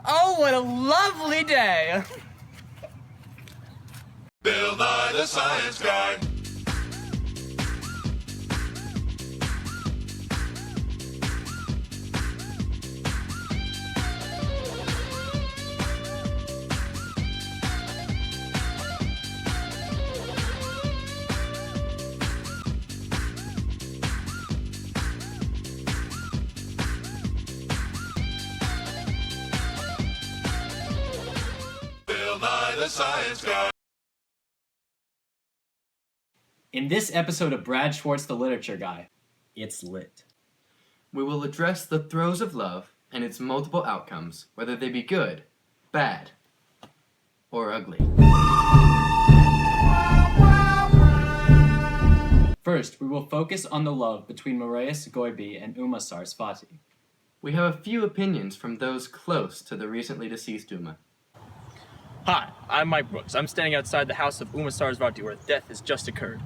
Oh, what a lovely day! Bill Nye the Science Guy. Bill Nye the Science Guy. In this episode of Brad Schwartz, the Literature Guy, it's lit. We will address the throes of love and its multiple outcomes, whether they be good, bad, or ugly. First, we will focus on the love between Marius Goiby and Uma Sarasvati. We have a few opinions from those close to the recently deceased Uma. Hi, I'm Mike Brooks. I'm standing outside the house of Uma Sarasvati where death has just occurred.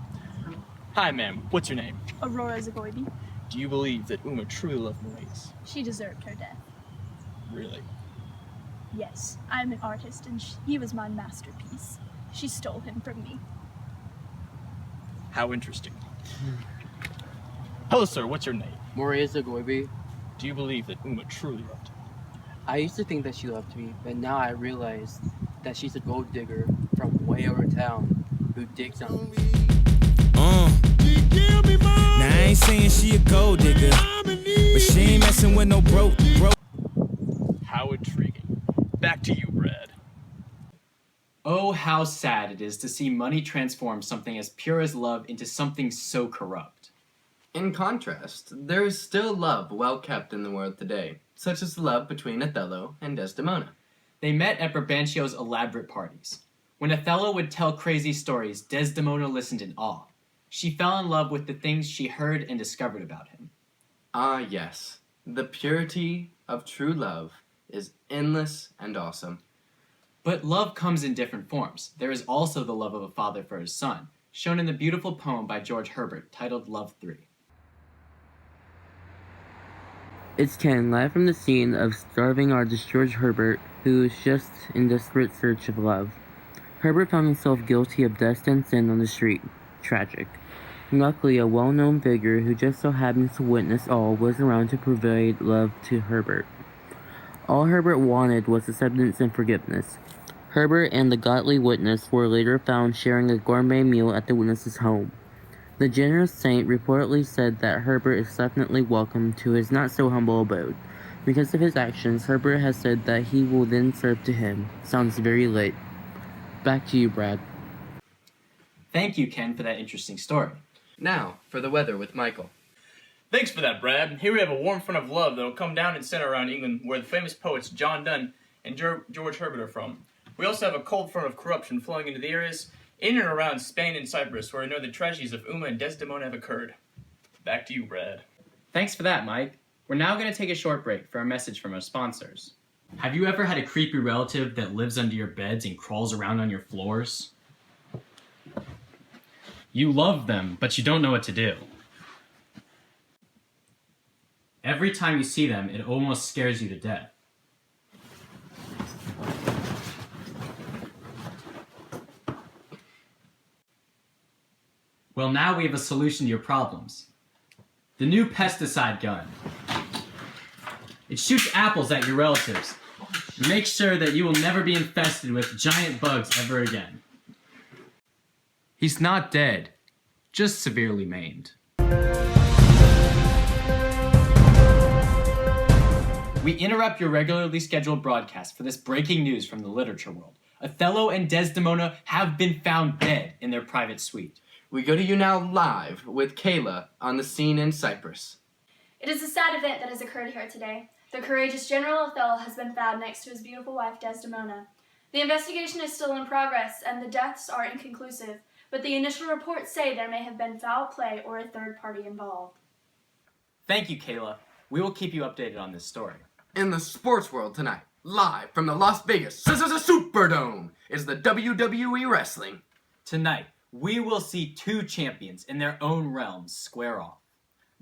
Hi, ma'am. What's your name? Aurora Zagoibi. Do you believe that Uma truly loved Marius? She deserved her death. Really? Yes, I'm an artist and he was my masterpiece. She stole him from me. How interesting. Hello, sir. What's your name? Marius Zagoibi. Do you believe that Uma truly loved him? I used to think that she loved me, but now I realize that she's a gold digger from way over town who digs on me. Now I ain't saying she a gold digger, but she ain't messing with no broke. How intriguing. Back to you, Brad. Oh, how sad it is to see money transform something as pure as love into something so corrupt. In contrast, there is still love well kept in the world today, such as the love between Othello and Desdemona. They met at Brabantio's elaborate parties. When Othello would tell crazy stories, Desdemona listened in awe. She fell in love with the things she heard and discovered about him. Ah, yes. The purity of true love is endless and awesome. But love comes in different forms. There is also the love of a father for his son, shown in the beautiful poem by George Herbert titled Love 3. It's Ken, live from the scene of starving artist George Herbert, who is just in desperate search of love. Herbert found himself guilty of dust and sin on the street. Tragic. Luckily, a well-known figure who just so happens to witness all was around to provide love to Herbert. All Herbert wanted was acceptance and forgiveness. Herbert and the godly witness were later found sharing a gourmet meal at the witness's home. The generous saint reportedly said that Herbert is definitely welcome to his not-so-humble abode. Because of his actions, Herbert has said that he will then serve to him. Sounds very late. Back to you, Brad. Thank you, Ken, for that interesting story. Now, for the weather with Michael. Thanks for that, Brad. Here we have a warm front of love that will come down and center around England, where the famous poets John Donne and George Herbert are from. We also have a cold front of corruption flowing into the areas in and around Spain and Cyprus, where I know the tragedies of Uma and Desdemona have occurred. Back to you, Brad. Thanks for that, Mike. We're now going to take a short break for a message from our sponsors. Have you ever had a creepy relative that lives under your beds and crawls around on your floors? You love them, but you don't know what to do. Every time you see them, it almost scares you to death. Well, now we have a solution to your problems. The new pesticide gun. It shoots apples at your relatives. Make sure that you will never be infested with giant bugs ever again. He's not dead, just severely maimed. We interrupt your regularly scheduled broadcast for this breaking news from the literature world. Othello and Desdemona have been found dead in their private suite. We go to you now live with Kayla on the scene in Cyprus. It is a sad event that has occurred here today. The courageous General Othello has been found next to his beautiful wife Desdemona. The investigation is still in progress and the deaths are inconclusive, but the initial reports say there may have been foul play or a third party involved. Thank you, Kayla. We will keep you updated on this story. In the sports world tonight, live from the Las Vegas Superdome, is the WWE Wrestling. Tonight, we will see two champions in their own realms square off.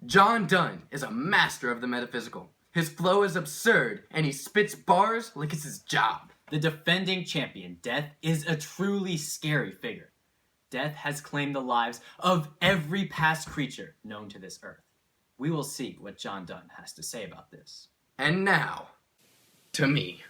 John Donne is a master of the metaphysical, His flow is absurd, and he spits bars like it's his job. The defending champion, Death, is a truly scary figure. Death has claimed the lives of every past creature known to this earth. We will see what John Dunn has to say about this. And now, to me.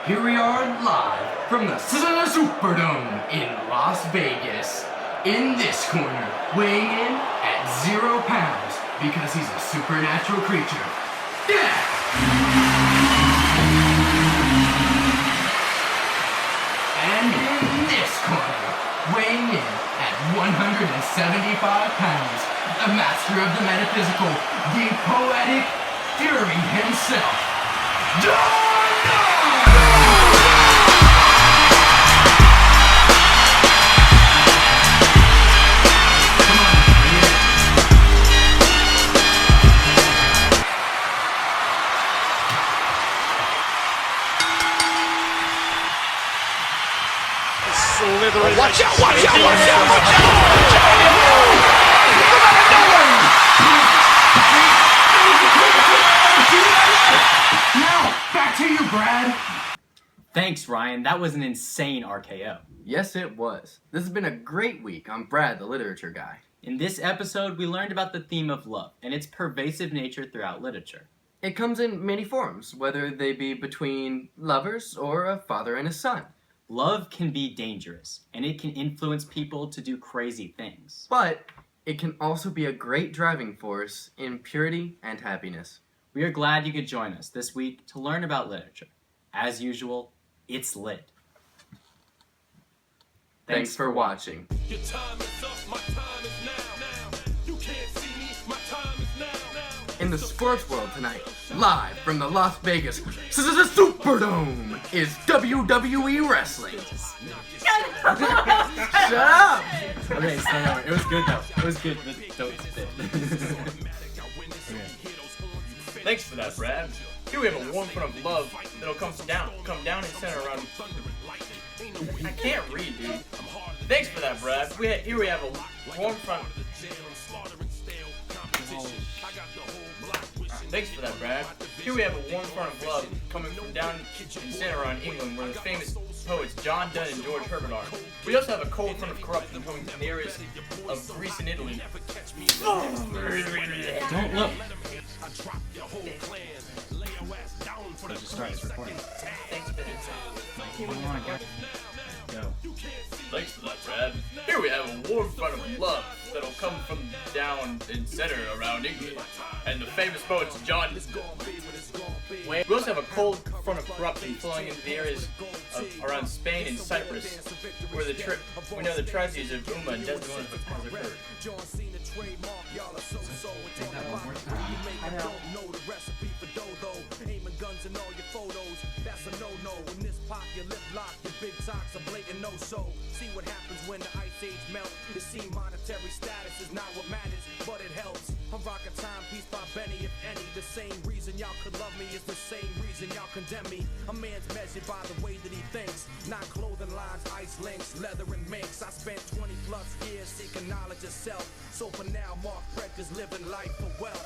Here we are live from the Superdome in Las Vegas. In this corner, weighing in at 0 pounds because he's a supernatural creature. Death! And in this corner, weighing in at 175 pounds, the master of the metaphysical, the poetic fury himself, John Dunn! Watch out, watch out, watch out, watch out! Now, back to you, Brad. Thanks, Ryan. That was an insane RKO. Yes, it was. This has been a great week on Brad, the literature guy. In this episode, we learned about the theme of love and its pervasive nature throughout literature. It comes in many forms, whether they be between lovers or a father and a son. Love can be dangerous, and it can influence people to do crazy things. But it can also be a great driving force in purity and happiness. We are glad you could join us this week to learn about literature. As usual, it's lit. Thanks for watching. Your time is up, my time is now. You can't see me, my time is now. In the sports world tonight, live from the Las Vegas Superdome, is WWE Wrestling. Shut up! Okay, so it was good though. It was good. Don't spit. Thanks for that, Brad. Here we have a warm front of love that'll come down and center around. I can't read, dude. Thanks for that, Brad. Here we have a warm front. Thanks for that, Brad. Here we have a warm front of love coming from down in center around England, where the famous poets John Donne and George Herbert are. We also have a cold front of corruption coming from the areas of Greece and Italy. Don't look. So just start this recording. Thanks for that. Come on, guys. Go. Thanks for that, Brad. Here we have a warm front of love that'll come from down and center around England, and the famous poets John. We also have a cold front of corruption flowing into the areas around Spain and Cyprus, where we know the tragedies of Uma and Desdemona has occurred. Take that one more time. I don't know the recipe for dodo. Aiming guns in all your photos. That's a no-no. In this pop, your lip lock, your big talks are blatant no-so. See what happens when the ice age melts. It seems monetary status is not what matters, but it helps. I'm rocking timepiece by Benny, if any. The same reason y'all could love me is the same reason y'all condemn me. A man's measured by the way that he thinks, not clothing lines, ice links, leather and minks. I spent 20 plus years seeking knowledge of self. So for now, Mark Fred is living life for wealth.